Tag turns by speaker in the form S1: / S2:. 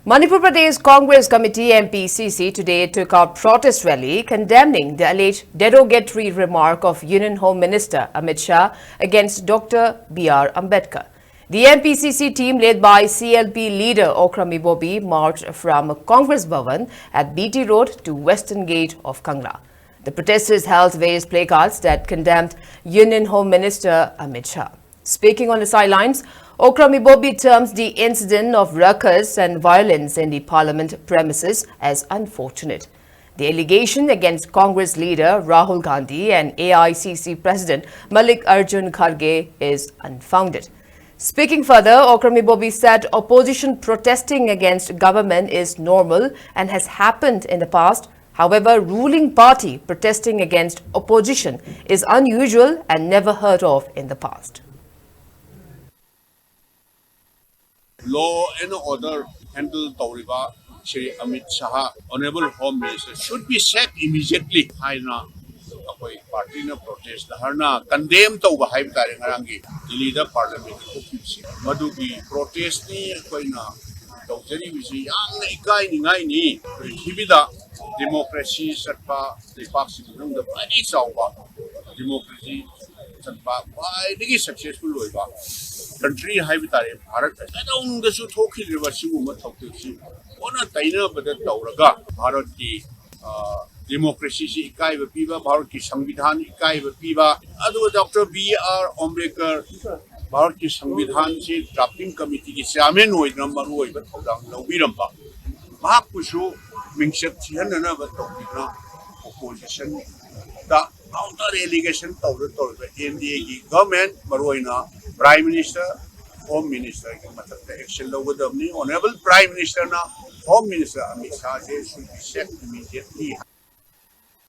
S1: Manipur Pradesh Congress Committee Mpcc today took out protest rally condemning the alleged derogatory remark of Union Home Minister Amit Shah against Dr. B.R. Ambedkar. The Mpcc team led by CLP leader Okrami Bobi marched from Congress Bhavan at BT Road to Western Gate of Kangla. The protesters held various placards that condemned Union Home Minister Amit Shah. Speaking on the sidelines, Okrami Bobi terms the incident of ruckus and violence in the parliament premises as unfortunate. The allegation against Congress leader Rahul Gandhi and AICC President Mallikarjun Kharge is unfounded. Speaking further, Okrami Bobi said opposition protesting against government is normal and has happened in the past. However, ruling party protesting against opposition is unusual and never heard of in the past.
S2: Law and order handled Tauriba, Shri Amit Shah, Honorable Home Minister, should be sacked immediately. Haina, party na protest, Harna, condemn to Bahai Tarangi, the leader parliament, Madubi, protest ni, Koina, Tawjari Visi, Yang Ikai Ningai, Hibida, democracy, Satpa, the Paxi, the Pani Sawa, democracy, Satpa, why they successful country haibitare Bharat kadang dasu thoki rivasi uma thokti ona taina bada tauraga Bharat ki democracy si ikai ba piba Bharat ki संविधान ikai ba piba adu Dr. B.R. Ambedkar Bharat ki संविधान si drafting committee ki chairman oi number oi ba thodang laubiram ba mahak pusu mingset chihanna ba tokina opposition da counter allegation tawra NDA ki government maroina Prime Minister, Home Minister, action Honorable Prime Minister, Home Minister Amit Shah should be sacked immediately.